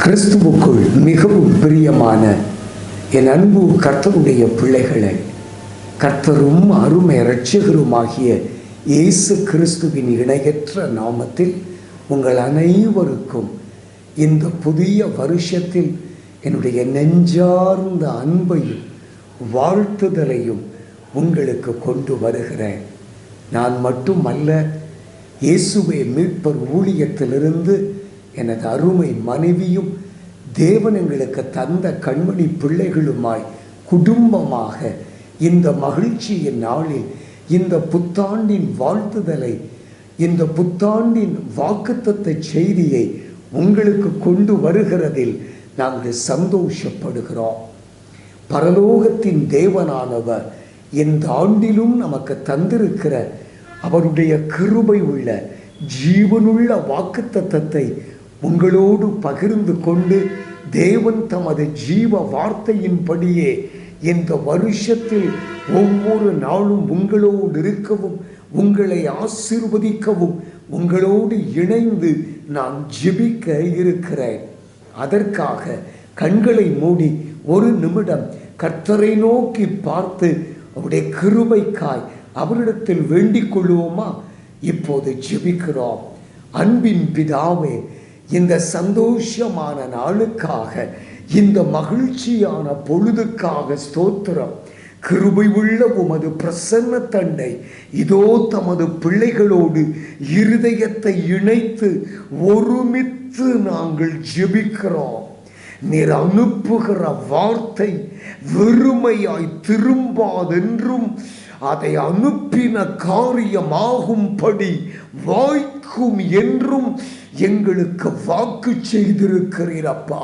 கிறிஸ்துவுக்குள் மிகவும் பிரியமான என் அன்பு கர்த்தருடைய பிள்ளைகளை, கர்த்தரும் அருமை இரட்சகருமாகிய இயேசு கிறிஸ்துவின் இணையற்ற நாமத்தில் உங்கள் அனைவருக்கும் இந்த புதிய வருஷத்தில் என்னுடைய நெஞ்சார்ந்த அன்பையும் வாழ்த்துதலையும் உங்களுக்கு கொண்டு வருகிறேன். நான் மட்டுமல்ல, இயேசுவே மீட்பர் ஊழியத்திலிருந்து எனது அருமை மனைவியும் தேவன் எங்களுக்கு தந்த கண்மணி பிள்ளைகளுமாய் குடும்பமாக இந்த மகிழ்ச்சியின் நாளில் இந்த புத்தாண்டின் வாழ்த்துதலை, இந்த புத்தாண்டின் வாக்குத்தத்த செய்தியை உங்களுக்கு கொண்டு வருகிறதில் நாங்கள் சந்தோஷப்படுகிறோம். பரலோகத்தின் தேவனானவர் இந்த ஆண்டிலும் நமக்கு தந்திருக்கிற அவருடைய கிருபை உள்ள ஜீவனுள்ள வாக்குத்தத்தத்தை உங்களோடு பகிர்ந்து கொண்டு, தேவன் தமது ஜீவ வார்த்தையின்படியே இந்த வருஷத்தில் ஒவ்வொரு நாளும் உங்களோடு இருக்கவும், உங்களை ஆசீர்வதிக்கவும், உங்களோடு இணைந்து நான் ஜெபிக்க இருக்கிறேன். அதற்காக கண்களை மூடி ஒரு நிமிடம் கர்த்தரை நோக்கி பார்த்து அவருடைய கிருபைக்காய் அவரிடத்தில் வேண்டிக் கொள்வோமா? இப்போது ஜெபிக்கிறோம். அன்பின் பிதாவே, இந்த சந்தோஷமான நாளுக்காக, இந்த மகிழ்ச்சியான பொழுதுக்காக ஸ்தோத்திரம். கிருபை உள்ள உமது பிரசன்ன தண்டை இதோ தமது பிள்ளைகளோடு இருதயத்தை இணைத்து ஒருமித்து நாங்கள் ஜெபிக்கிறோம். நீர் அனுப்புகிற வார்த்தை வெறுமையாய் திரும்பாதென்றும் அதை அனுப்பின காரியமாகும்படி வாய்க்கும் என்றும் எங்களுக்கு வாக்கு செய்திருக்கிறீரப்பா.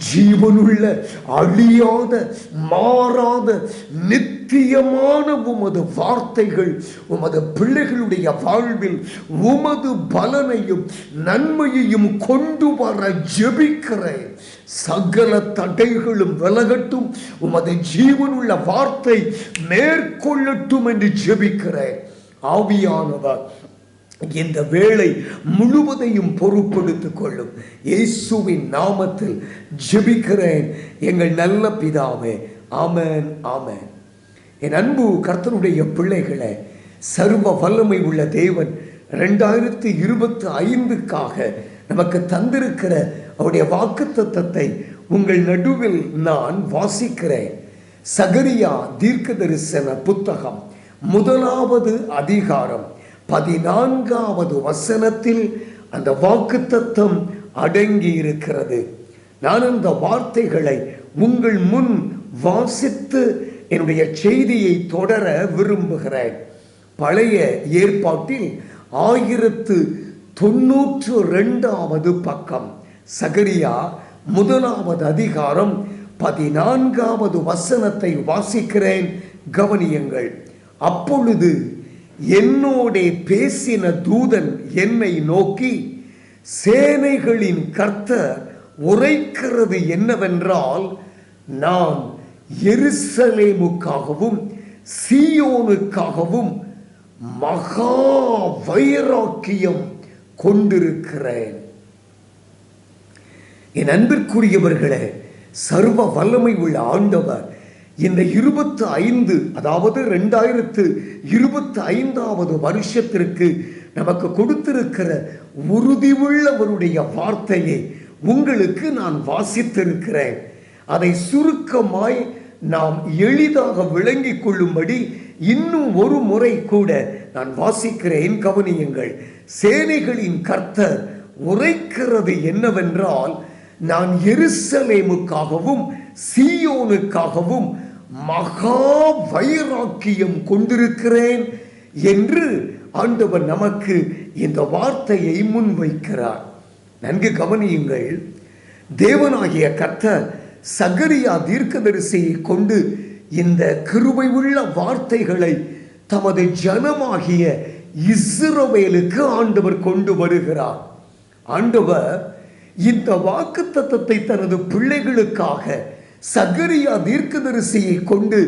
ஜீவனுள்ள அழியாத மாறாத நித்தியமான உமது வார்த்தைகள் உமது பிள்ளைகளுடைய வாழ்வில் உமது பலனையும் நன்மையையும் கொண்டு வர ஜெபிக்கிறேன். சகல தடைகளும் விலகட்டும், உமது ஜீவனுள்ள வார்த்தை மேற்கொள்ளட்டும் என்று ஜெபிக்கிறேன். ஆவியானவர் இந்த வேளை முழுவதையும் பொறுப்படுத்திக் கொள்ளும். இயேசுவின் நாமத்தில் ஜெபிக்கிறேன் எங்கள் நல்ல பிதாவே. ஆமென், ஆமென். என் அன்பு கர்த்தருடைய பிள்ளைகளை, சர்வ வல்லமை உள்ள தேவன் 2025க்காக நமக்கு தந்திருக்கிற அவருடைய வாக்குத்தத்தத்தை உங்கள் நடுவில் நான் வாசிக்கிறேன். சகரியா தீர்க்கதரிசன புத்தகம் 1வது அதிகாரம் 14வது வசனத்தில் அந்த வாக்குத்தத்தம் அடங்கி இருக்கிறது. நான் அந்த வார்த்தைகளை உங்கள் முன் வாசித்து என்னுடைய செய்தியை தொடர விரும்புகிறேன். பழைய ஏற்பாட்டில் 1092வது பக்கம், சகரியா 1வது அதிகாரம் 14வது வசனத்தை வாசிக்கிறேன். கவனியுங்கள். அப்பொழுது என்னோடே பேசின தூதன் என்னை நோக்கி, சேனைகளின் கர்த்தர் உரைக்கிறது என்னவென்றால், நான் எருசலேமுக்காகவும் சீயோனுக்காகவும் மகா வைராக்கியம் கொண்டிருக்கிறேன். என் அன்பிற்குரியவர்களே, சர்வ வல்லமை உள்ள ஆண்டவர் இந்த 25 அதாவது 2025வது வருஷத்திற்கு நமக்கு கொடுத்திருக்கிற உறுதியுள்ளவருடைய வார்த்தையை உங்களுக்கு நான் வாசித்திருக்கிறேன். அதை சுருக்கமாய் நாம் எளிதாக விளங்கிக் கொள்ளும்படி இன்னும் ஒரு முறை கூட நான் வாசிக்கிறேன். கவனியுங்கள். சேனைகளின் கர்த்தர் உரைக்கிறது என்னவென்றால், நான் எருசலேமுக்காகவும் சீயோனுக்காகவும் மகா வைராக்கியம் கொண்டிருக்கிறேன் என்று ஆண்டவர் நமக்கு இந்த வார்த்தையை முன்வைக்கிறார். நன்கு கவனியுங்கள். தேவனாகிய கர்த்தர் சகரியா தீர்க்கதரிசியை கொண்டு இந்த கிருபை உள்ள வார்த்தைகளை தமது ஜனமாகிய இஸ்ரவேலுக்கு ஆண்டவர் கொண்டு வருகிறார். ஆண்டவர் இந்த வாக்குத்தத்தத்தை தனது பிள்ளைகளுக்காக சகரியா தீர்க்கதரிசியை கொண்டு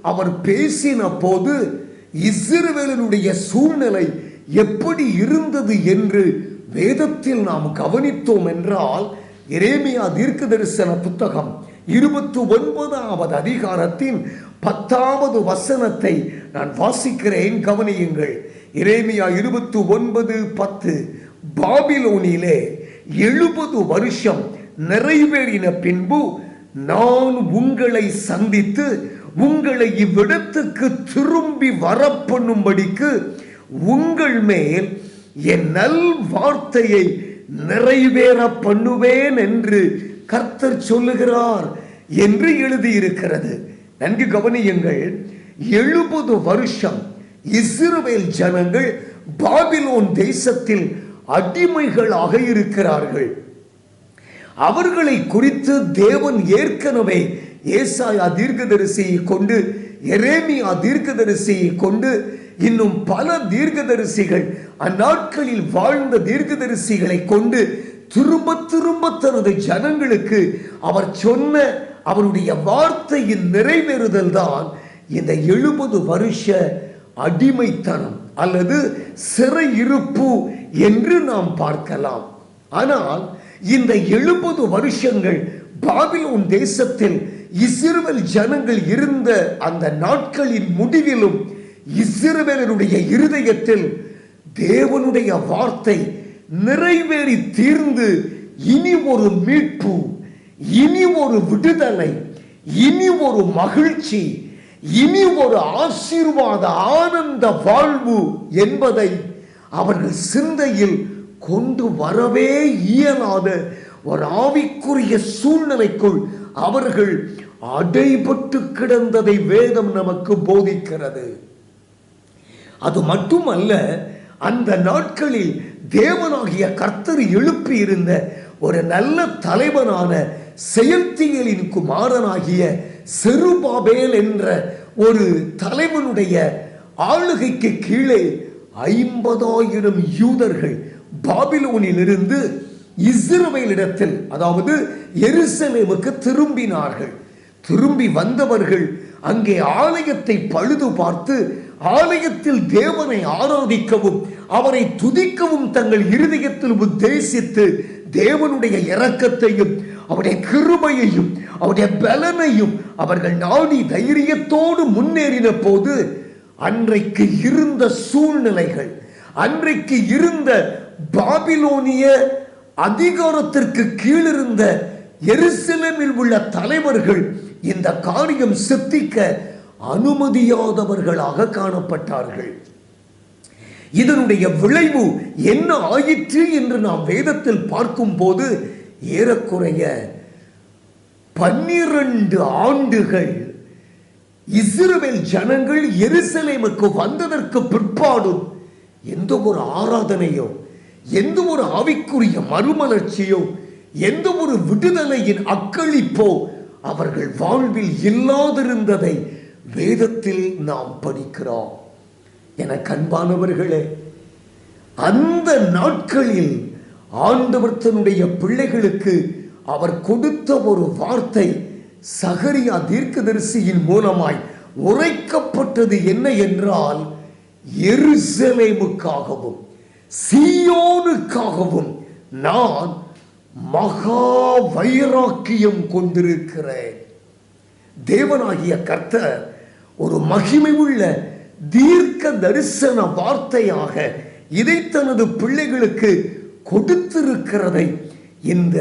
அவர் பேசின போது இஸ்ரவேலினுடைய சூழ்நிலை எப்படி இருந்தது என்று வேதத்தில் நாம் கவனித்தோம் என்றால் எரேமியா தீர்க்கதரிசன புத்தகம் 29வது அதிகாரத்தின் 10வது வசனத்தை நான் வாசிக்கிறேன், கவனியுங்கள். எரேமியா 29:10. பாபிலோனிலே 70 வருஷம் நிறைவேறின பின்பு நான் உங்களை சந்தித்து உங்களை இவ்விடத்துக்கு திரும்பி வரப்பண்ணும்படிக்கு உங்கள் மேல் என் நல் வார்த்தையை நிறைவேற பண்ணுவேன் என்று கர்த்தர் சொல்லுகிறார் என்று எழுதியிருக்கிறது. நன்கு கவனியுங்கள். 70 வருஷம் இஸ்ரவேல் ஜனங்கள் பாபிலோன் தேசத்தில் அடிமைகளாக இருக்கிறார்கள். அவர்களை குறித்து தேவன் ஏற்கனவே ஏசாயா தீர்க்கதரிசியை கொண்டு, எரேமியா தீர்க்கதரிசியை கொண்டு, இன்னும் பல தீர்க்கதரிசிகள், அந்நாட்களில் வாழ்ந்த தீர்க்கதரிசிகளை கொண்டு திரும்ப திரும்ப தனது ஜனங்களுக்கு அவர் சொன்ன அவருடைய வார்த்தையின் நிறைவேறுதல் தான் இந்த 70 வருஷ அடிமைத்தனம் அல்லது சிறையிருப்பு என்று நாம் பார்க்கலாம். ஆனால் இந்த 70 வருஷங்கள் பாபிலோன் தேசத்தில் இஸ்ரவேல் ஜனங்கள் இருந்த அந்த நாட்களின் முடிவிலும் இஸ்ரவேலருடைய இருதயத்தில் தேவனுடைய வார்த்தை நிறைவேறி தீர்ந்து இனி ஒரு மீட்பு, இனி ஒரு விடுதலை, இனி ஒரு மகிழ்ச்சி, இனி ஒரு ஆசீர்வாத ஆனந்த வாழ்வு என்பதை அவர்கள் சிந்தையில் கொண்டு வரவே இயலாத ஒரு ஆவிக்குரிய சூழ்நிலைக்குள் அவர்கள் அடைபட்டு கிடந்ததை வேதம் நமக்கு போதிக்கிறது. அது மட்டுமல்ல, அந்த நாட்களில் தேவனாகிய கர்த்தர் எழுப்பி இருந்த ஒரு நல்ல தலைவனான செயல்தியலின் குமாரனாகிய செருபாபேல் என்ற ஒரு தலைவனுடைய ஆளுகைக்கு கீழே 50,000 யூதர்கள் பாபிலோனில் இருந்து இஸ்ரவேலிடத்தில், அதாவது எருசலேமுக்கு திரும்பினார்கள். திரும்பி வந்தவர்கள் அங்கே ஆலயத்தை பழுது பார்த்து ஆலயத்தில் தேவனை ஆராதிக்கவும் அவரை துதிக்கவும் தங்கள் இருதயத்தில் உத்தேசித்து தேவனுடைய இரக்கத்தையும் அவருடைய கிருபையையும் அவருடைய பலனையும் அவர்கள் நாடி தைரியத்தோடு முன்னேறின போது அன்றைக்கு இருந்த சூழ்நிலைகள், அன்றைக்கு இருந்த பாபிலோனிய அதிகாரத்திற்கு கீழிருந்த எருசலேமில் உள்ள தலைவர்கள் இந்த காரியம் சித்திக்க அனுமதியாதவர்களாக காணப்பட்டார்கள். இதனுடைய விளைவு என்ன ஆயிற்று என்று நாம் வேதத்தில் பார்க்கும் போது ஏறக்குறைய 12 ஆண்டுகள் இஸ்ரவேல் ஜனங்கள் எருசலேமுக்கு வந்ததற்கு பிற்பாடும் எந்த ஒரு ஆராதனையோ, எந்த ஒரு ஆவிக்குரிய மறுமலர்ச்சியோ, எந்த ஒரு விடுதலையின் அக்களிப்போ அவர்கள் வாழ்வில் இல்லாதிருந்ததை வேதத்தில் நாம் படிக்கிறோம். என அன்பானவர்களே, அந்த நாட்களில் ஆண்டவர் தன்னுடைய பிள்ளைகளுக்கு அவர் கொடுத்த ஒரு வார்த்தை சகரியா தீர்க்கதரிசியின் மூலமாய் உரைக்கப்பட்டது என்ன என்றால், எருசலேமுக்காகவும் சீயோனுக்காகவும் நான் மகா வைராக்கியம் கொண்டிருக்கிறேன். தேவனாகிய கர்த்தர் ஒரு மகிமை உள்ள தீர்க்க தரிசன வார்த்தையாக இதை தனது பிள்ளைகளுக்கு கொடுத்திருக்கிறதை இந்த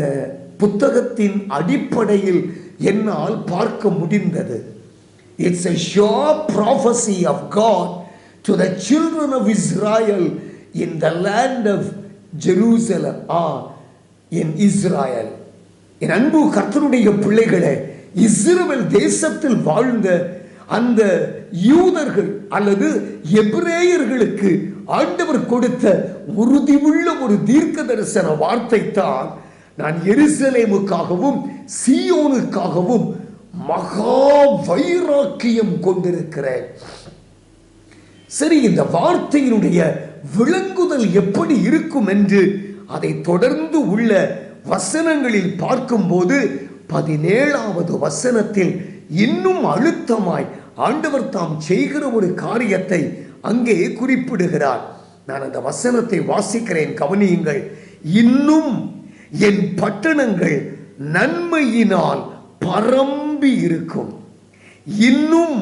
புத்தகத்தின் அடிப்படையில் என்னால் பார்க்க முடிந்தது. It's a sure prophecy of God to the children of Israel in the land of Jerusalem in Israel. என் அன்பு கர்த்தருடைய பிள்ளைகளே, இஸ்ரவேல் தேசத்தில் வாழ்ந்த அந்த யூதர்கள் அல்லது எபிரேயர்களுக்கு ஆண்டவர் கொடுத்த உறுதியுள்ள ஒரு தீர்க்க தரிசன வார்த்தை தான், நான் எருசலேமுக்காகவும் சீயோனுக்காகவும் மகா வைராக்கியம் கொண்டிருக்கிறேன். சரி, இந்த வார்த்தையினுடைய விளங்குதல் எப்படி இருக்கும் என்று அதை தொடர்ந்து உள்ள வசனங்களில் பார்க்கும்போது 17வது வசனத்தில் இன்னும் அழுத்தமாய் ஆண்டவர் தாம் செய்கிற ஒரு காரியத்தை அங்கே குறிப்பிடுகிறார். நான் அந்த வசனத்தை வாசிக்கிறேன், கவனியுங்கள். இன்னும் என் பட்டணங்கள் நன்மையினால் பரம்பி இருக்கும். இன்னும்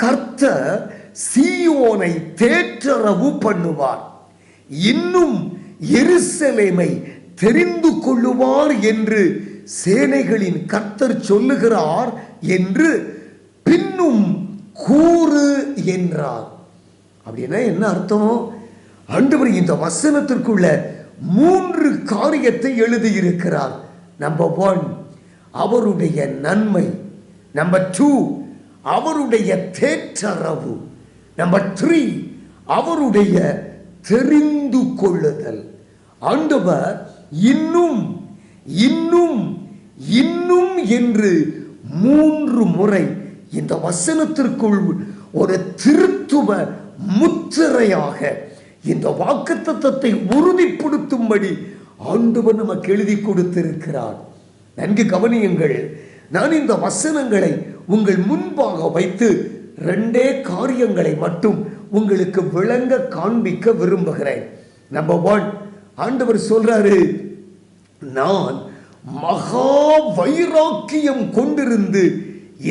கர்த்தர் சீயோனை தேற்றரவு பண்ணுவார், இன்னும் எருசலேமை தெரிந்து கொள்ளுவார் என்று சேனைகளின் கர்த்தர் சொல்லுகிறார் என்று பின்னும் கூறு என்றார். அப்படின்னா என்ன அர்த்தம்? ஆண்டவர் இந்த வசனத்திற்குள்ள 3 காரியத்தை எழுதியிருக்கிறார். நம்பர் 1, அவருடைய நன்மை. நம்பர் 2, அவருடைய தேற்றரவு. நம்பர் 3, அவருடைய தெரிந்து கொள்ளுதல். ஆண்டவர் இன்னும் இன்னும் இன்னும் என்று 3 முறை இந்த வசனத்திற்குள் ஒரு திருத்துவ முத்திரையாக இந்த வாக்குத்தத்தத்தை உறுதிப்படுத்தும்படி ஆண்டவர் நமக்கு எழுதி கொடுத்திருக்கிறார். நன்கு கவனியுங்கள். நான் இந்த வசனங்களை உங்கள் முன்பாக வைத்து 2 காரியங்களை மட்டும் உங்களுக்கு விளங்க காண்பிக்க விரும்புகிறேன். நம்பர் 1, ஆண்டவர் சொல்றாரு, நான் மகா வைராக்கியம் கொண்டிருந்து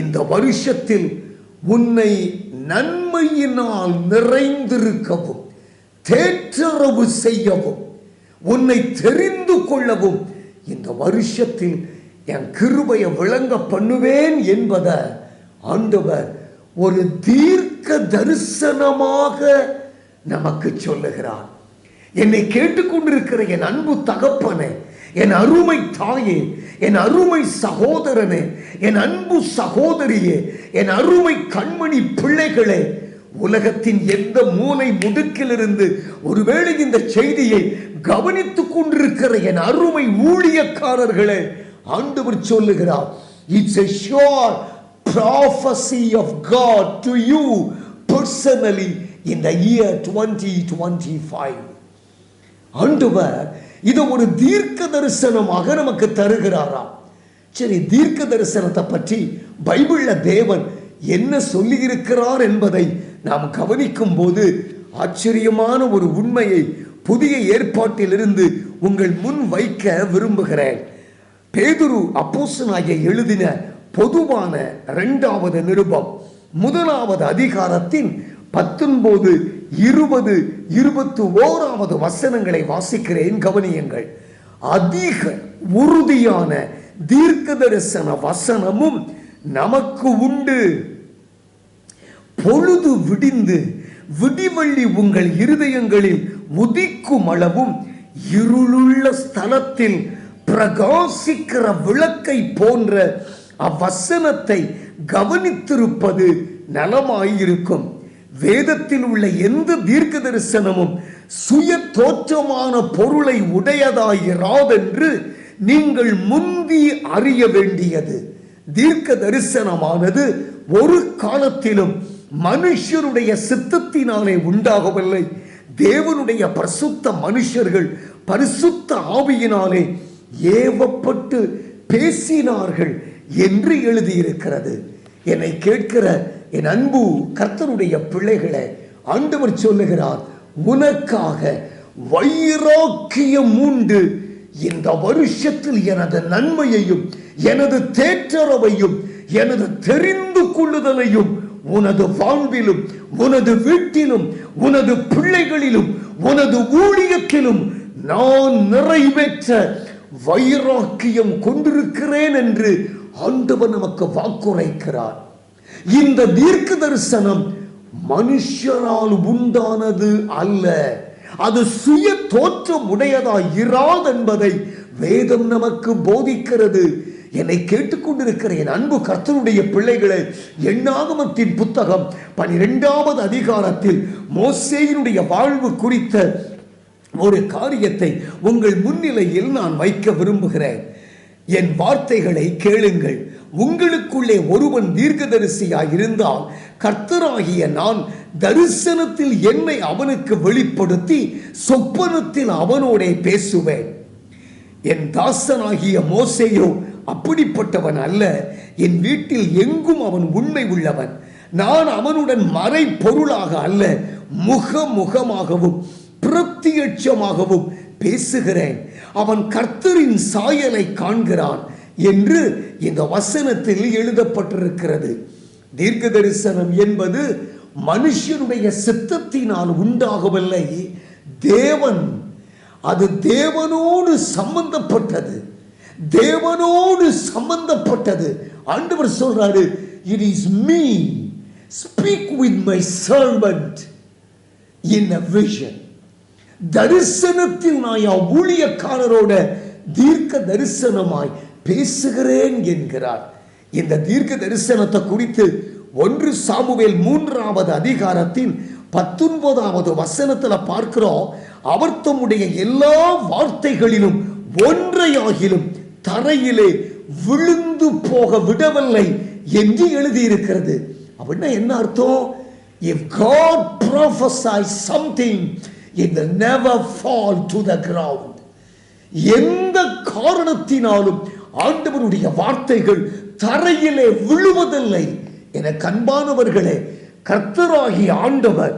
இந்த வருஷத்தில் உன்னை நன்மையினால் நிறைந்திருக்கவும் தேற்றரவு செய்யவும் உன்னை தெரிந்து கொள்ளவும் இந்த வருஷத்தில் என் கிருபையை விளங்க பண்ணுவேன் என்பதை ஆண்டவர் ஒரு தீர்க்க தரிசனமாக நமக்கு சொல்லுகிறார். என்னை கேட்டுக்கொண்டிருக்கிற என் அன்பு தகப்பனே, என் அருமை தாயே, என் அருமை சகோதரனே, என் அன்பு சகோதரியே, என் அருமை கண்மணி பிள்ளைகளே, உலகத்தின் எந்த மூலை முடுக்கிலிருந்து ஒருவேளை இந்த செய்தியை கவனித்துக் கொண்டிருக்கிற என் அருமை ஊழியக்காரர்களே, ஆண்டவர் சொல்லுகிறார், it's a sure prophecy of God to you personally in the year 2025. ஆண்டவர் இதை ஒரு தீர்க்க தரிசனமாக நமக்கு தருகிறாராம். சரி, தீர்க்க தரிசனத்தை பற்றி பைபிள்ல தேவன் என்ன சொல்லி இருக்கிறார் என்பதை நாம் கவனிக்கும் போது ஆச்சரியமான ஒரு உண்மையை புதிய ஏற்பாட்டிலிருந்து உங்கள் முன் வைக்க விரும்புகிறேன். பேதுரு அப்போஸ்தலனாகிய எழுதின பொதுவான 2வது நிருபம் 1வது அதிகாரத்தின் 19, 20, 21வது வசனங்களை வாசிக்கிறேன், கவனியுங்கள். அதிக உறுதியான தீர்க்க தரிசன வசனமும் நமக்கு உண்டு. பொழுது விடிந்து விடிவெள்ளி உங்கள் இருதயங்களில் உதிக்கும் அளவும் இருளுள்ள ஸ்தலத்தில் பிரகாசிக்கிற விளக்கை போன்ற அவ்வசனத்தை கவனித்திருப்பது நலமாயிருக்கும். வேதத்தில் உள்ள எந்த தீர்க்க தரிசனமும் சுய தோற்றமான பொருளை உடையதாயிராதென்று நீங்கள் முந்தி அறிய வேண்டியது. தீர்க்க தரிசனமானது ஒரு காலத்திலும் மனுஷருடைய சித்தத்தினாலே உண்டாகவில்லை, தேவனுடைய பரிசுத்த மனுஷர்கள் பரிசுத்த ஆவியினாலே ஏவப்பட்டு பேசினார்கள் என்று எழுதியிருக்கிறது. என்னை கேட்கிற என் அன்பு கர்த்தருடைய பிள்ளைகளை, ஆண்டவர் சொல்லுகிறார், உனக்காக வைராக்கியம் உண்டு. இந்த வருஷத்தில் எனது நன்மையையும் எனது தேற்றரவையும் எனது தெரிந்து கொள்ளுதலையும் உனது வாழ்விலும் உனது வீட்டிலும் உனது பிள்ளைகளிலும் உனது ஊழியத்திலும் நான் நிறைவேற்ற வைராக்கியம் கொண்டிருக்கிறேன் என்று ஆண்டவர் நமக்கு வாக்குரைக்கிறார். இந்த தீர்க்க தரிசனம் மனுஷரால் உண்டானது அல்ல, அது சுய தோற்றம் உடையதாய் இராது என்பதை வேதம் நமக்கு போதிக்கிறது. என்னை கேட்டுக்கொண்டிருக்கிற என் அன்பு கர்த்தருடைய பிள்ளைகளை, எண்ணாகமத்தின் புத்தகம் 12வது அதிகாரத்தில் மோசேயினுடைய வாழ்வு குறித்த ஒரு காரியத்தை உங்கள் முன்னிலையில் நான் வைக்க விரும்புகிறேன். என் வார்த்தைகளை கேளுங்கள். உங்களுக்குள்ளே ஒருவன் தீர்க்கதரிசியாய் இருந்தால் கர்த்தராகிய நான் தரிசனத்தில் என்னை அவனுக்கு வெளிப்படுத்தி சொப்பனத்தில் அவனோடே பேசுவேன். என் தாசனாகிய மோசேயோ அப்படிப்பட்டவன் அல்ல. என் வீட்டில் எங்கும் அவன் உண்மை உள்ளவன். நான் அவனுடன் மறை பொருளாக அல்ல, முகமுகமாகவும் பிரத்யட்சமாகவும் பேசுகிறேன், அவன் கர்த்தரின் சாயலை காண்கிறான் என்று இந்த வசனத்தில் எழுதப்பட்டிருக்கிறது. தீர்க்க தரிசனம் என்பது மனுஷனுடைய சித்தத்தினால் உண்டாகவில்லை, தேவன், அது தேவனோடு சம்பந்தப்பட்டது, தேவனோடு சம்பந்தப்பட்டது. ஆண்டவர் சொல்றாரு, it is me, speak with my servant in a vision. தரிசனத்தில் நான் என் ஊழியக்காரரோட தீர்க்க தரிசனமாய் பேசுகிறேன் என்கிறார். இந்த தீர்க்க தரிசனத்தை குறித்து 1 சாமுவேல் 3வது அதிகாரத்தின் 19வது வசனத்தில் பார்க்கிறோம். அவர் தம்முடைய எல்லா வார்த்தைகளிலும் ஒன்றையாகிலும் தரையிலே விழுந்து போக விடவில்லை என்று எழுதியிருக்கிறது. அப்படின்னா என்ன அர்த்தம்? If God prophesies something, it will never fall to the ground. எந்த காரணத்தினாலும் ஆண்டவருடைய வார்த்தைகள் தரையிலே விழுவதில்லை. என கண்பானவர்களே, கர்த்தராகிய ஆண்டவர்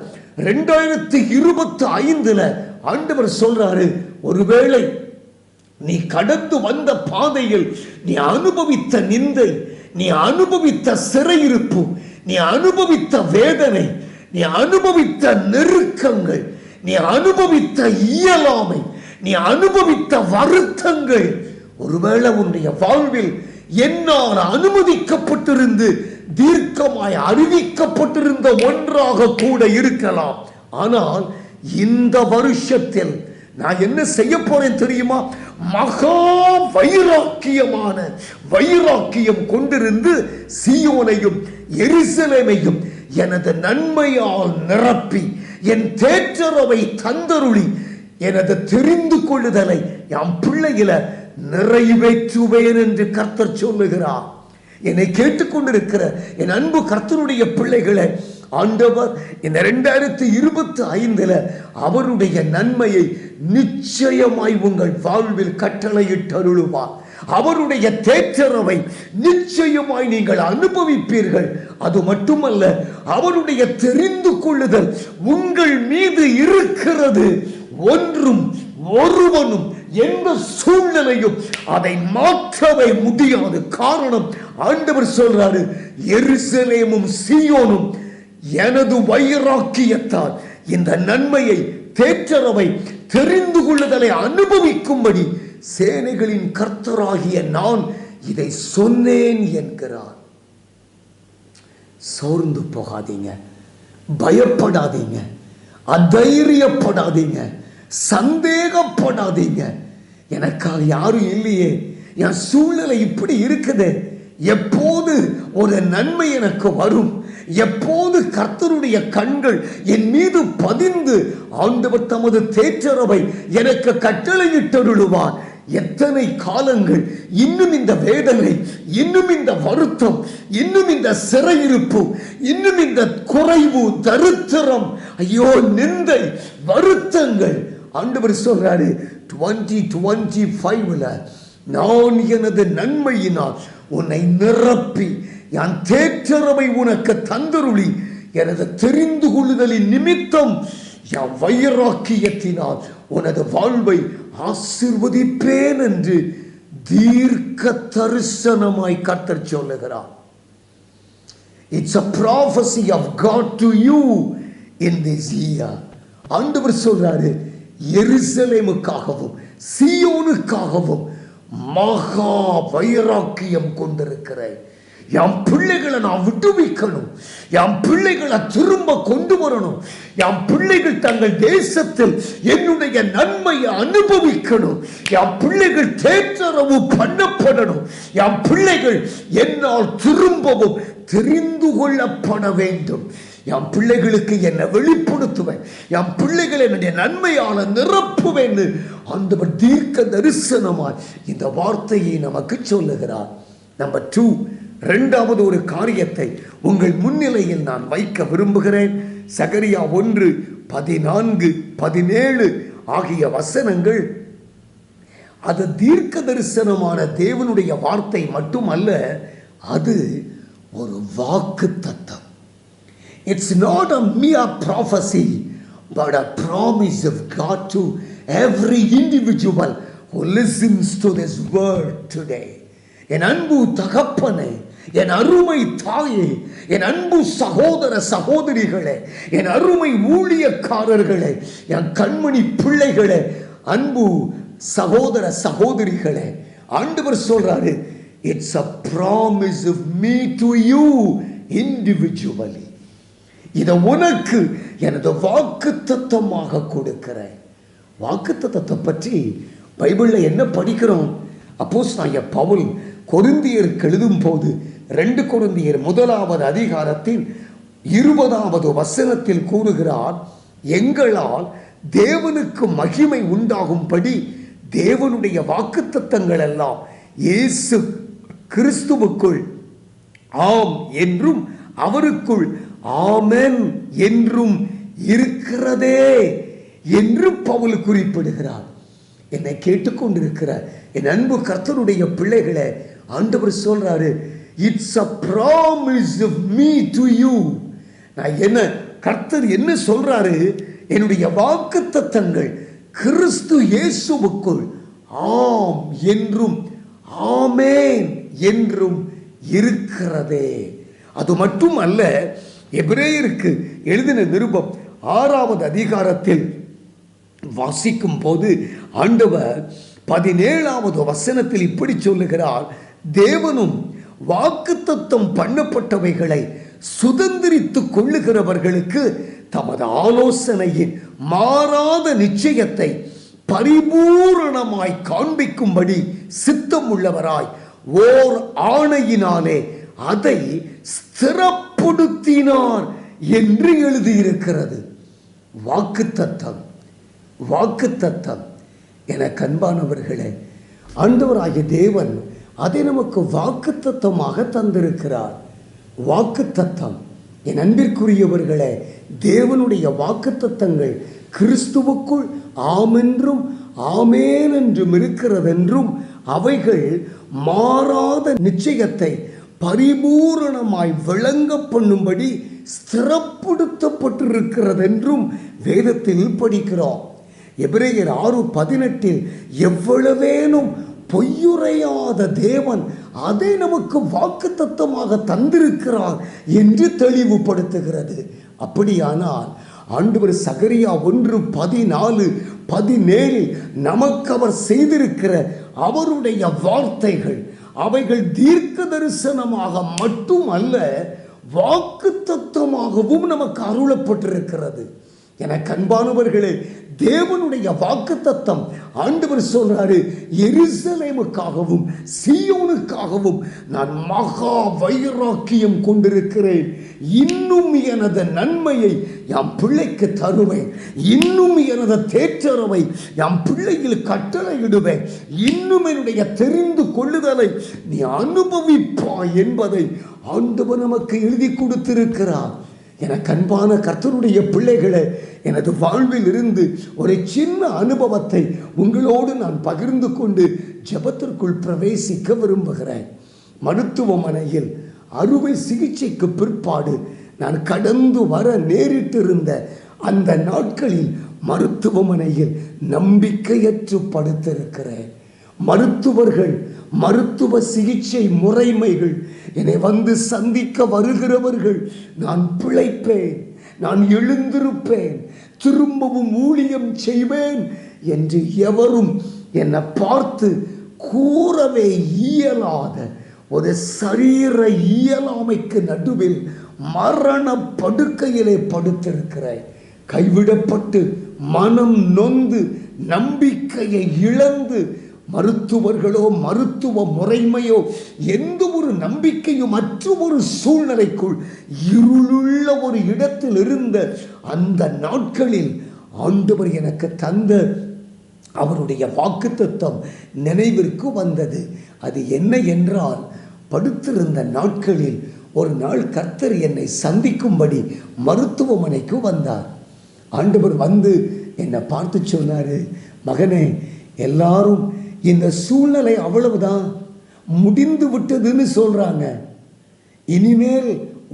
2025 ஆண்டவர் சொல்றாரு, ஒருவேளை நீ கடந்து வந்த பாதையில் நீ அனுபவித்த நிந்தை, நீ அனுபவித்த சிறையிருப்பு, நீ அனுபவித்த வேதனை, நீ அனுபவித்த நெருக்கங்கள், நீ அனுபவித்த இயலாமை, நீ அனுபவித்த வருத்தங்கள், ஒருவேளை உன்னுடைய வாழ்வில் என்னால் அனுமதிக்கப்பட்டிருந்து தீர்க்கமாய் அறிவிக்கப்பட்டிருந்த ஒன்றாக கூட இருக்கலாம். ஆனால் இந்த வருஷத்தில் நான் என்ன செய்ய போறேன் தெரியுமா? மகா வைராக்கியம் கொண்டிருந்து சீயோனையும் எருசலேமையும் எனது நன்மையால் நிரப்பி என் தேற்றரவை தந்தருளி எனது தெரிந்து கொள்ளுதலை என் பிள்ளையில நிறைவேற்றுவேன் என்று கர்த்தர் சொல்லுகிறார். என்னை கேட்டுக்கொண்டிருக்கிற என் அன்பு கர்த்தருடைய பிள்ளைகளை, ஆண்டவர் இந்த 2025 அவருடைய நன்மையை நிச்சயமாய் உங்கள் வாழ்வில் கட்டளையிட்டருளுவார். அவருடைய தேற்றரவை நிச்சயமாய் நீங்கள் அனுபவிப்பீர்கள். அது மட்டுமல்ல, அவருடைய தெரிந்து கொள்ளுதல் உங்கள் மீது இருக்கிறது. ஒன்றும் ஒருவனும் எந்த சூழ்நிலையும் அதை மாற்றவே முடியாது. காரணம், ஆண்டவர் சொல்றாரு, எருசலேமும் சீயோனும் எனது வைராக்கியத்தால் இந்த நன்மையை, தேற்றரவை, தெரிந்து கொள்ளுதலை அனுபவிக்கும்படி சேனைகளின் கர்த்தராகிய நான் இதை சொன்னேன் என்கிறார். சோர்ந்து போகாதீங்க, பயப்படாதீங்க, அதைரியப்படாதீங்க, சந்தேகப்படாதீங்க. எனக்காக யாரும் இல்லையே, என் சூழ்நிலை இப்படி இருக்குது, எப்போது ஒரு நன்மை எனக்கு வரும், எப்போது கர்த்தருடைய கண்கள் என் மீது பதிந்து ஆண்டவர் தமது தேற்றரவை எனக்கு கட்டளையிட்டருளுவார். எத்தனை காலங்கள் இன்னும் இந்த வேதனை, இன்னும் இந்த வருத்தம், இன்னும் இந்த சிறையிருப்பு, இன்னும் இந்த குறைவு, தரித்திரம், ஐயோ நிந்தை, வருத்தங்கள். ஆண்டவர் சொல்றாரு 2025 நான் எனது நன்மையினால் உன்னை நிரப்பி என் தேற்றரவை உனக்கு தந்தருளி எனது தெரிந்து கொள்ளுதலின் நிமித்தம் என் வைராக்கியத்தினால் உனது வாழ்வை ஆசீர்வதிப்பேன் என்று தீர்க்க தரிசனமாய் கர்த்தர் சொல்லுகிறார். It's a prophecy of God to you in this year. ஆண்டவர் சொல்றாரு, எருசலேமுக்காகவும் சீயோனுக்காகவும் மகா வைராக்கியம் கொண்டிருக்கிறேன். என் பிள்ளைகளை நான் விடுவிக்கணும், என் பிள்ளைகளை திரும்ப கொண்டு வரணும், என் பிள்ளைகள் தங்கள் தேசத்தில் என்னுடைய நன்மையை அனுபவிக்கணும், என் பிள்ளைகள் தேற்றரவு பண்ணப்படணும், என் பிள்ளைகள் என்னால் திரும்பவும் தெரிந்து கொள்ளப்பட வேண்டும். என் பிள்ளைகளுக்கு என்னை வெளிப்படுத்துவேன், என் பிள்ளைகளை என்னுடைய நன்மையால நிரப்புவேன். ஆண்டவர் தீர்க்க தரிசனமாய் இந்த வார்த்தையை நமக்கு சொல்லுகிறார். நம்பர் 2, இரண்டாவது ஒரு காரியத்தை உங்கள் முன்னிலையில் நான் வைக்க விரும்புகிறேன். சகரியா 1:14-17 ஆகிய வசனங்கள் அது தீர்க்க தரிசனமான தேவனுடைய வார்த்தை மட்டுமல்ல, அது ஒரு வாக்கு தத்தம். It's not a mere prophecy, but a promise of God to every individual who listens to this word today. என் அன்பு தகப்பனே, என் அருமை தாயே, என் அன்பு சகோதர சகோதரிகளே, என் அருமை ஊழியக்காரர்களே, என் கண்மணி பிள்ளைகளே, அன்பு சகோதர சகோதரிகளே, ஆண்டவர் சொல்றாரு, it's a promise of me to you individually. இதை உனக்கு எனது வாக்குத்தத்தமாக கொடுக்கிறேன். வாக்குத்தத்தத்தை பற்றி பைபிள்ல என்ன படிக்கிறோம்? அப்போஸ்தலனாகிய பவுல் கொரிந்தியருக்கு எழுதும் போது 2 கொரிந்தியர் 1வது அதிகாரத்தில் 20வது வசனத்தில் கூறுகிறார், எங்களால் தேவனுக்கு மகிமை உண்டாகும்படி தேவனுடைய வாக்குத்தத்தங்கள் எல்லாம் இயேசு கிறிஸ்துவுக்குள் ஆம் என்றும் அவருக்குள் ஆமென் என்றும் இருக்கிறதே என்று பவுல் குறிப்பிடுகிறார். என்னை கேட்டுக்கொண்டிருக்கிற என் அன்பு கர்த்தருடைய பிள்ளைகளை ஆண்டவர் சொல்றாரு, it's a promise of me to you. நான் என்ன கர்த்தர் என்ன சொல்றாரு? என்னுடைய வாக்குத்தத்தங்கள் கிறிஸ்து இயேசுவுக்குள் ஆம் என்றும் ஆமென் என்றும் இருக்கிறதே. அது மட்டும் அல்ல, எபிரேயருக்கு எழுதின நிருபம் 6வது அதிகாரத்தில் வாசிக்கும் போது ஆண்டவர் 17வது வசனத்தில் இப்படி சொல்லுகிறார், தேவனும் வாக்குத்தத்தம் பண்ணப்பட்டவைகளை சுதந்திரித்துக் கொள்ளுகிறவர்களுக்கு தமது ஆலோசனையின் மாறாத நிச்சயத்தை பரிபூரணமாய் காண்பிக்கும்படி சித்தம் உள்ளவராய் ஓர் ஆணையினாலே அதை ஸ்திரப்படுத்தினார் என்று எழுதியிருக்கிறது. வாக்குத்தத்தம், வாக்குத்தத்தம் என கண்பானவர்களே, ஆண்டவராகிய தேவன் அதை நமக்கு வாக்குத்தத்தமாக தந்திருக்கிறார். வாக்குத்தத்தம் என் அன்பிற்குரியவர்களே, தேவனுடைய வாக்குத்தத்தங்கள் கிறிஸ்துவுக்குள் ஆமென்றும் ஆமேன் என்றும் இருக்கிறதென்றும் அவைகள் மாறாத நிச்சயத்தை பரிபூரணமாய் விளங்க பண்ணும்படி ஸ்திரப்படுத்தப்பட்டிருக்கிறதென்றும் வேதத்தில் படிக்கிறோம். எபிரேயர் 6:18 எவ்வளவேனும் பொய்யுரையாத தேவன் அதை நமக்கு வாக்குத்தத்தமாக தந்திருக்கிறார் என்று தெளிவுபடுத்துகிறது. அப்படியானால் ஆண்டவர் சகரியா 1:14-17 நமக்கு அவர் செய்திருக்கிற அவருடைய வார்த்தைகள் அவைகள் தீர்க்க தரிசனமாக மட்டுமல்ல, வாக்குத்தத்தமாகவும் நமக்கு அருளப்பட்டிருக்கிறது. என கண்பானவர்களே, தேவனுடைய வாக்குத்தத்தம் ஆண்டவர் சொல்றாரு, எருசலேமுக்காகவும் சீயோனுக்காகவும் நான் மகா வைராக்கியம் கொண்டிருக்கிறேன். இன்னும் எனது நன்மையை என் பிள்ளைக்கு தருவேன். இன்னும் எனது தேற்றரவை என் பிள்ளையில் கட்டளையிடுவேன். இன்னும் என்னுடைய தெரிந்து கொள்ளுதலை நீ அனுபவிப்பாய் என்பதை ஆண்டவர் நமக்கு எழுதி கொடுத்திருக்கிறார். என கண்பான கர்த்தருடைய பிள்ளைகளை, எனது வாழ்வில் இருந்து ஒரு சின்ன அனுபவத்தை உங்களோடு நான் பகிர்ந்து கொண்டு ஜெபத்திற்குள் பிரவேசிக்க விரும்புகிறேன். மருத்துவமனையில் அறுவை சிகிச்சைக்கு பிற்பாடு நான் கடந்து வர நேரிட்டிருந்த அந்த நாட்களில் மருத்துவமனையில் நம்பிக்கையற்று படுத்திருக்கிறேன். மருத்துவர்கள், மருத்துவ சிகிச்சை முறைமைகள், என்னை வந்து சந்திக்க வருகிறவர்கள், நான் பிழைப்பேன், நான் எழுந்திருப்பேன், திரும்பவும் ஊழியம் செய்வேன் என்று எவரும் என்னை பார்த்து கூறவே இயலாத ஒரு சரீர இயலாமைக்கு நடுவில் மரண படுக்கையிலே படுத்திருக்கிறேன். கைவிடப்பட்டு மனம் நொந்து நம்பிக்கையை இழந்து மருத்துவர்களோ மருத்துவ முறைமையோ எந்த ஒரு நம்பிக்கையும் மற்ற ஒரு சூழ்நிலைக்குள் இருளுள்ள ஒரு இடத்தில் இருந்த அந்த நாட்களில் ஆண்டவர் எனக்கு தந்த அவருடைய வாக்குத்தத்தம் நினைவிற்கு வந்தது. அது என்ன என்றால், படுத்திருந்த நாட்களில் ஒரு நாள் கர்த்தர் என்னை சந்திக்கும்படி மருத்துவமனைக்கு வந்தார். ஆண்டவர் வந்து என்னை பார்த்து சொன்னாரு, மகனே, எல்லாரும் இந்த சூழ்நிலை அவ்வளவுதான், முடிந்து விட்டதுன்னு சொல்றாங்க, இனிமேல்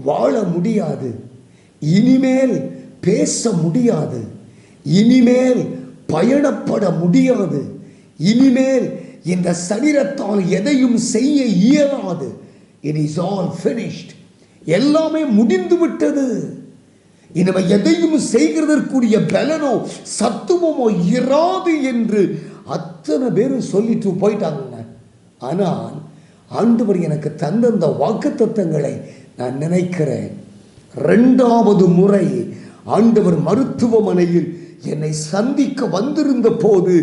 வாழ முடியாது, இனிமேல் பேச முடியாது, இனிமேல் பயணப்பட முடியாது. இனிமேல் இந்த சரீரத்தால் எதையும் செய்ய இயலாது. It is all finished. எல்லாமே முடிந்து விட்டது. இனிமே எதையும் செய்கிறதற்குரிய பலனோ சத்துவமோ இராது என்று அத்தனை பேரும் சொல்லிட்டு போயிட்டாங்க. ஆனால் ஆண்டவர் எனக்கு தந்த வாக்குத்தத்தங்களை நான் நினைக்கிறேன். 2வது முறை ஆண்டவர் மருத்துவமனையில் என்னை சந்திக்க வந்திருந்த போது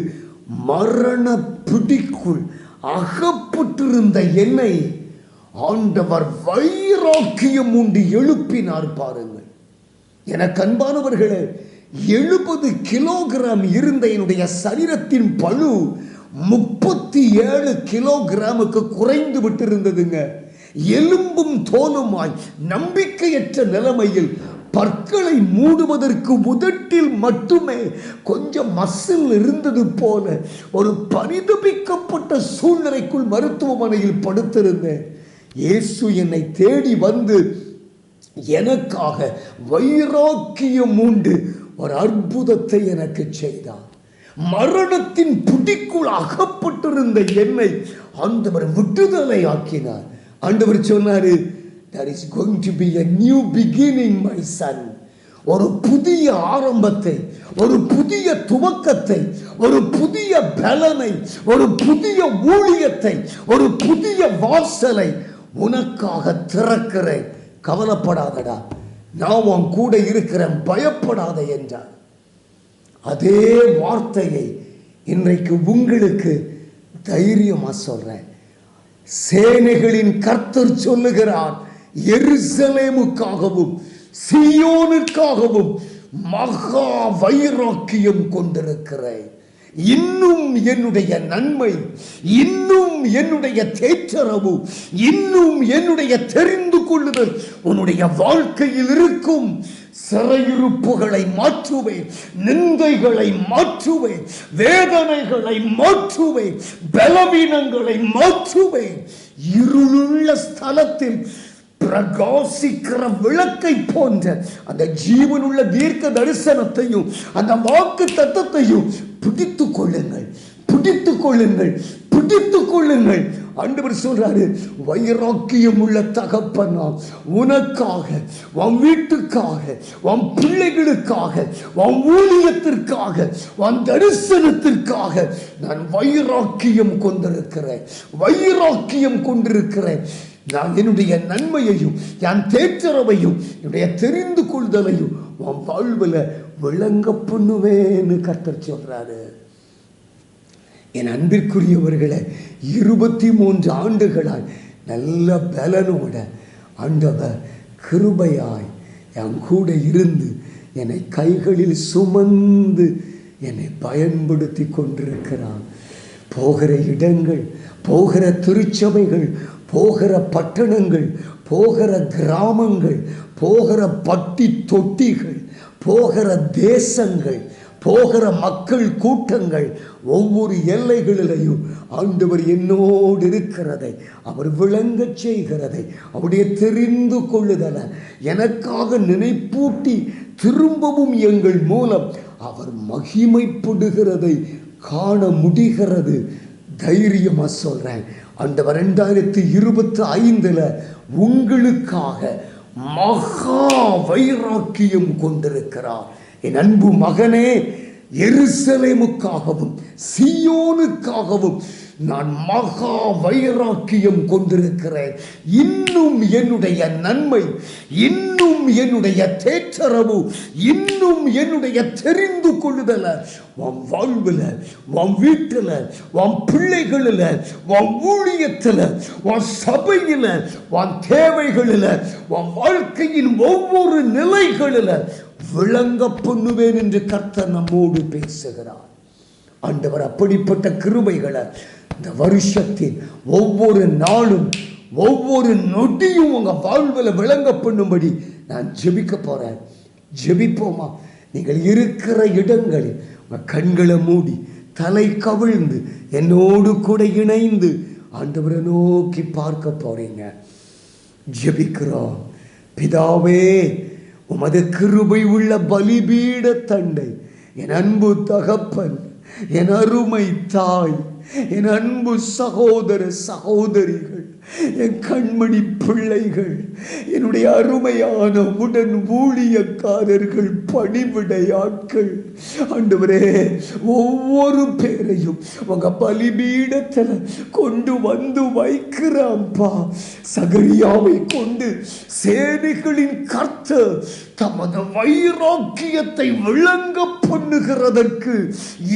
மரண பிடிக்குள் அகப்பட்டிருந்த என்னை ஆண்டவர் வைராக்கியம் உண்டு எழுப்பினார். பாருங்கள், எனக்கு அன்பானவர்களே, 70 கிலோகிராம் இருந்த என்னுடைய சரீரத்தின் பளு 37 கிலோகிராமுக்கு குறைந்து விட்டிருந்ததுங்க. எலும்பும் தோலுமாய் நம்பிக்கையற்ற நிலைமையில் பற்களை மூடுவதற்கு உதட்டில் மட்டுமே கொஞ்சம் மசில் இருந்தது போல ஒரு பரிதபிக்கப்பட்ட சூழ்நிலைக்குள் மருத்துவமனையில் படுத்திருந்தேன். இயேசு என்னை தேடி வந்து எனக்காக வைராக்கியம் உண்டு ஒரு அற்புதத்தை எனக்கு செய்தார். மரணத்தின் பிடிக்குள் அகப்பட்டிருந்த என்னை ஆண்டவர் விடுதலை ஆக்கினார். ஆண்டவர் சொன்னாரு, there is going to be a new beginning my son. ஒரு புதிய ஆரம்பத்தை, ஒரு புதிய துவக்கத்தை, ஒரு புதிய பலனை, ஒரு புதிய ஊழியத்தை, ஒரு புதிய வாசலை உனக்காக திறக்கிறேன். கவலைப்படாதடா, நான் உன் கூட இருக்கிறேன், பயப்படாத என்றார். அதே வார்த்தையை இன்றைக்கு உங்களுக்கு தைரியமா சொல்றேன். சேனைகளின் கர்த்தர் சொல்லுகிறார், எருசலேமுக்காகவும் சீயோனுக்காகவும் மகா வைராக்கியம் கொண்டிருக்கிறேன். இன்னும் என்னுடைய நன்மை, இன்னும் என்னுடைய தேற்றரவு, இன்னும் என்னுடைய தெரிந்து கொள்ளுதல் உன்னுடைய வாழ்க்கையில் இருக்கும். சிறையிருப்புகளை மாற்றுவேன், நிந்தைகளை மாற்றுவேன், வேதனைகளை மாற்றுவேன், பலவீனங்களை மாற்றுவேன். இருளுள்ள ஸ்தலத்தில் பிரகாசிக்கிற விளக்கை போன்ற அந்த ஜீவனுள்ள தீர்க்க தரிசனத்தையும் அந்த வாக்கு தத்தத்தையும் பிடித்துக் கொள்ளுங்கள், பிடித்துக் கொள்ளுங்கள், பிடித்துக் கொள்ளுங்கள். ஆண்டவர் சொல்றாரு, வைராக்கியம் உள்ள தகப்பனா, உனக்காக, உன் வீட்டுக்காக, உன் பிள்ளைகளுக்காக, உன் ஊழியத்திற்காக, உன் தரிசனத்திற்காக நான் வைராக்கியம் கொண்டிருக்கிறேன், வைராக்கியம் கொண்டிருக்கிறேன். நான் என்னுடைய நன்மையையும் என் தேற்றரவையும் என்னுடைய தெரிந்து கொள்தலையும் உன் வாழ்வுல விளங்க பண்ணுவேன்னு கர்த்தர் சொல்றாரு. என் அன்பிற்குரியவர்களை, 23 ஆண்டுகளாய் நல்ல பலனோட ஆண்டவர் கிருபையாய் என் கூட இருந்து என்னை கைகளில் சுமந்து என்னை பயன்படுத்தி கொண்டிருக்கிறார். போகிற இடங்கள், போகிற திருச்சபைகள், போகிற பட்டணங்கள், போகிற கிராமங்கள், போகிற பட்டி தொட்டிகள், போகிற தேசங்கள், போகிற மக்கள் கூட்டங்கள், ஒவ்வொரு எல்லைகளிலையும் ஆண்டவர் என்னோடு இருக்கிறதை, அவர் விளங்க செய்கிறதை, அவருடைய தெரிந்து கொள்ளுதலை எனக்காக நினைப்பூட்டி திரும்பவும் எங்கள் மூலம் அவர் மகிமைப்படுகிறதை காண முடிகிறது. தைரியமா சொல்றேன், ஆண்டவர் 2025 உங்களுக்காக மகா வைராக்கியம் கொண்டிருக்கிறார். என் அன்பு மகனே, எருசலேமுக்காகவும் சீயோனுக்காகவும் நான் மகா வைராக்கியம் கொண்டிருக்கிறேன். இன்னும் என்னுடைய நன்மை, இன்னும் என்னுடைய தேற்றரவு, இன்னும் என்னுடைய தெரிந்து கொள்ளுதல உன் வாழ்வுல, உன் வீட்டுல, உன் பிள்ளைகளில், உன் ஊழியத்தில், உன் சபையில, உன் தேவைகளில், உன் வாழ்க்கையின் ஒவ்வொரு நிலைகளில் விளங்க பண்ணுவேன் என்று கர்த்தர் நம்மோடு பேசுகிறார். ஆண்டவர் அப்படிப்பட்ட கிருபைகளை இந்த வருஷத்தின் ஒவ்வொரு நாளும், ஒவ்வொரு நொடியும் உங்க வாழ்வில் விளங்க பண்ணும்படி நான் ஜெபிக்க போறேன். ஜெபிப்போமா? நீங்கள் இருக்கிற இடங்களில் உங்க கண்களை மூடி தலை கவிழ்ந்து என்னோடு கூட இணைந்து ஆண்டவரை நோக்கி பார்க்க போறீங்க. ஜெபிக்கிறோம். பிதாவே, உமது கிருபை உள்ள பலிபீட தண்டை என் அன்பு தகப்பன், என் அருமை தாய், என் அன்பு சகோதர சகோதரிகள், என் கண்மணி பிள்ளைகள், என்னுடைய அருமையான உடன் ஊழியக்காரர்கள், பணிவிடை ஆட்கள், ஆண்டவரே ஒவ்வொரு பேரையும் உங்க பலிபீடத்தில் கொண்டு வந்து வைக்கிறான்பா. சகரியாவை கொண்டு சேனைகளின் கர்த்தர் தமது வைராக்கியத்தை விளங்க பண்ணுகிறதற்கு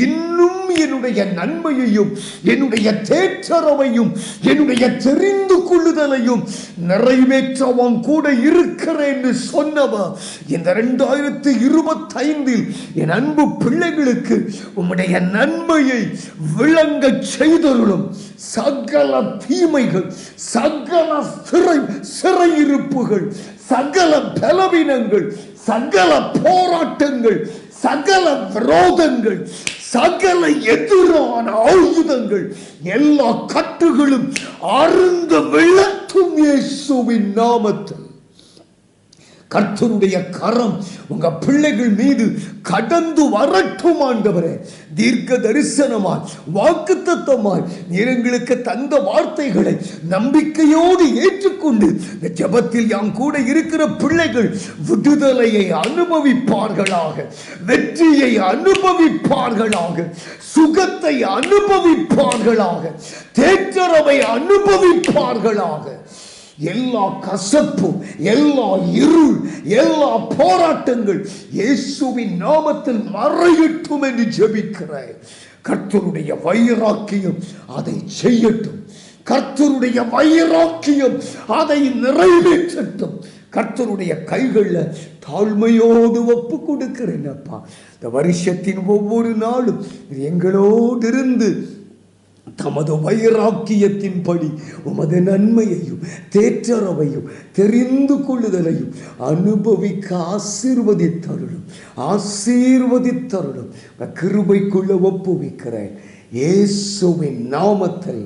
இன்னும் என்னுடைய நன்மையையும் என்னுடைய தேற்றரவையும் என்னுடைய தெரிந்து கொள்ளுதலையும் நிறைவேற்றவும் கூட இருக்கிறேன் என்று சொன்னவர் இந்த 2025 என் அன்பு பிள்ளைகளுக்கு உம்முடைய நன்மையை விளங்க செய்தருளும். சகல தீமைகள், சகல சிறையிருப்புகள், சகல பலவீனங்கள், சகல போராட்டங்கள், சகல விரோதங்கள், சகல எதிரான ஆயுதங்கள், எல்லா கட்டுகளும் அருந்து விளக்கும் இயேசுவின் நாமத்தில். கர்த்தருடைய கரம் உங்க பிள்ளைகள் மீது கடந்து வரட்டும் ஆண்டவரே. தீர்க்க தரிசனமாய், வாக்குத்தத்தமாய் எங்களுக்கு தந்த வார்த்தைகளை நம்பிக்கையோடு ஏற்றுக்கொண்டு இந்த ஜெபத்தில் யாம் கூட இருக்கிற பிள்ளைகள் விடுதலையை அனுபவிப்பார்களாக, வெற்றியை அனுபவிப்பார்களாக, சுகத்தை அனுபவிப்பார்களாக, தேற்றரவை அனுபவிப்பார்களாக. எல்லா கசப்பும், எல்லா இருள், எல்லா போராட்டங்கள் இயேசுவின் நாமத்தில் மறையட்டும் என்று ஜெபிக்கிறேன். கர்த்தருடைய வைராக்கியம் அதை செய்யட்டும். கர்த்தருடைய வைராக்கியம் அதை நிறைவேற்றட்டும். கர்த்தருடைய கைகளில் தாழ்மையோடு ஒப்பு கொடுக்கிறேன் அப்பா. இந்த வருஷத்தின் ஒவ்வொரு நாளும் எங்களோடு இருந்து தமது வைராக்கியத்தின்படி உமது நன்மையையும் தேற்றரவையும் தெரிந்து கொள்ளுதலையும் அனுபவிக்க ஆசீர்வதித்தருளும், ஆசீர்வதித்தருளும். கிருபைக்குள்ள ஒப்புவிக்கிறேன். இயேசுவின் நாமத்தில்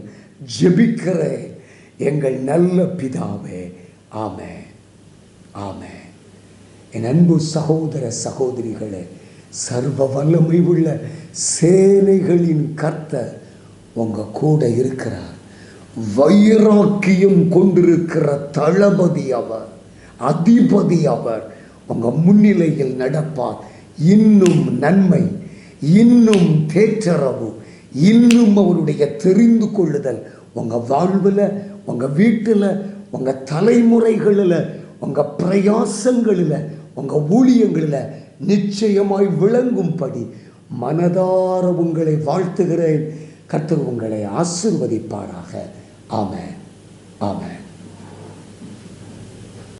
ஜெபிக்கிறேன் எங்கள் நல்ல பிதாவே. ஆமென், ஆமென். என் அன்பு சகோதர சகோதரிகளே, சர்வ வல்லமை உள்ள சேனைகளின் கர்த்தர் உங்க கூட இருக்கிறார். வைராக்கியம் கொண்டிருக்கிற தளபதி அவர், அதிபதி அவர். உங்க முன்னிலையில் நடப்பார். இன்னும் நன்மை, இன்னும் தேற்றரவு, இன்னும் அவருடைய தெரிந்து கொள்ளுதல் உங்க வாழ்வில், உங்க வீட்டில், உங்க தலைமுறைகளில், உங்க பிரயாசங்களில், உங்க ஊழியங்களில் நிச்சயமாய் விளங்கும்படி மனதார உங்களை வாழ்த்துகிறேன். கர்த்தர் உங்களை ஆசீர்வதிப்பாராக. ஆமென்.